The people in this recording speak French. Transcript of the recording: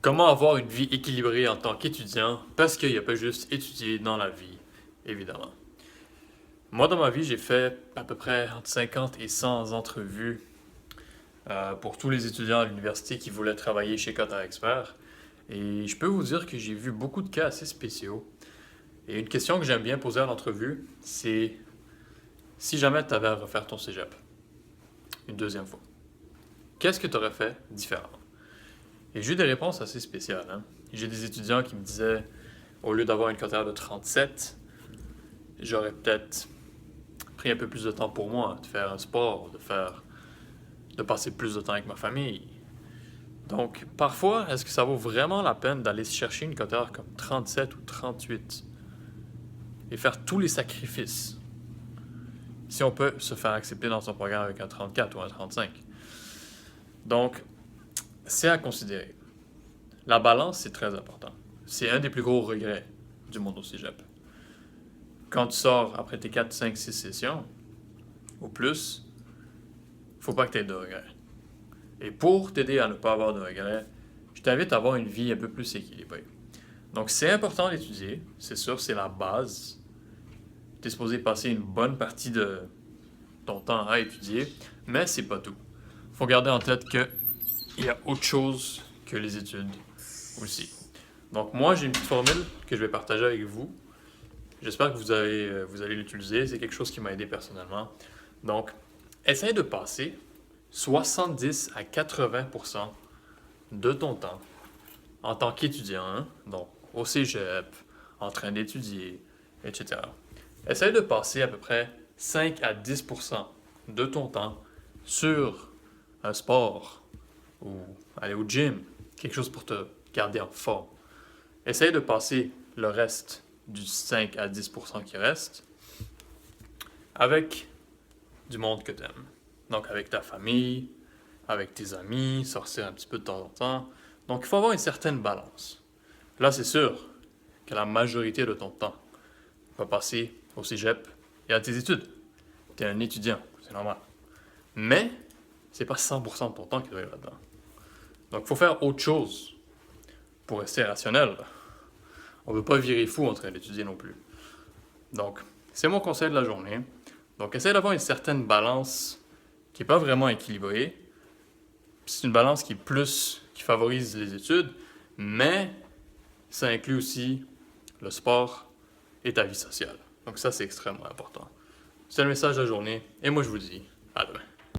Comment avoir une vie équilibrée en tant qu'étudiant? Parce qu'il n'y a pas juste étudier dans la vie, évidemment. Moi, dans ma vie, j'ai fait à peu près entre 50 et 100 entrevues pour tous les étudiants à l'université qui voulaient travailler chez Qatar Expert. Et je peux vous dire que j'ai vu beaucoup de cas assez spéciaux. Et une question que j'aime bien poser à l'entrevue, c'est si jamais tu avais à refaire ton cégep une deuxième fois, qu'est-ce que tu aurais fait différemment? Et j'ai eu des réponses assez spéciales, hein. J'ai des étudiants qui me disaient, au lieu d'avoir une quota de 37, j'aurais peut-être pris un peu plus de temps pour moi, de faire un sport, de passer plus de temps avec ma famille. Donc, parfois, est-ce que ça vaut vraiment la peine d'aller se chercher une quota comme 37 ou 38 et faire tous les sacrifices si on peut se faire accepter dans son programme avec un 34 ou un 35? Donc, c'est à considérer. La balance, c'est très important. C'est un des plus gros regrets du monde au cégep. Quand tu sors après tes 4, 5, 6 sessions, ou plus, faut pas que tu aies de regrets. Et pour t'aider à ne pas avoir de regrets, je t'invite à avoir une vie un peu plus équilibrée. Donc, c'est important d'étudier, c'est sûr, c'est la base. Tu es supposé passer une bonne partie de ton temps à étudier, mais c'est pas tout. Faut garder en tête qu'il y a autre chose que les études aussi. Donc, moi, j'ai une petite formule que je vais partager avec vous. J'espère que vous allez l'utiliser. C'est quelque chose qui m'a aidé personnellement. Donc, essaye de passer 70 à 80% de ton temps en tant qu'étudiant, hein, donc au cégep, en train d'étudier, etc. Essaye de passer à peu près 5 à 10% de ton temps sur un sport ou aller au gym, quelque chose pour te garder en forme. Essaye de passer le reste du 5 à 10% qui reste avec du monde que tu aimes. Donc avec ta famille, avec tes amis, sortir un petit peu de temps en temps. Donc il faut avoir une certaine balance. Là, c'est sûr que la majorité de ton temps va passer au cégep et à tes études. Tu es un étudiant, c'est normal. Mais c'est pas 100% de ton temps qui doit être là-dedans. Donc il faut faire autre chose pour rester rationnel. On ne veut pas virer fou en train d'étudier non plus. Donc, c'est mon conseil de la journée. Donc, essaye d'avoir une certaine balance qui n'est pas vraiment équilibrée. C'est une balance qui favorise les études, mais ça inclut aussi le sport et ta vie sociale. Donc ça, c'est extrêmement important. C'est le message de la journée, et moi je vous dis à demain.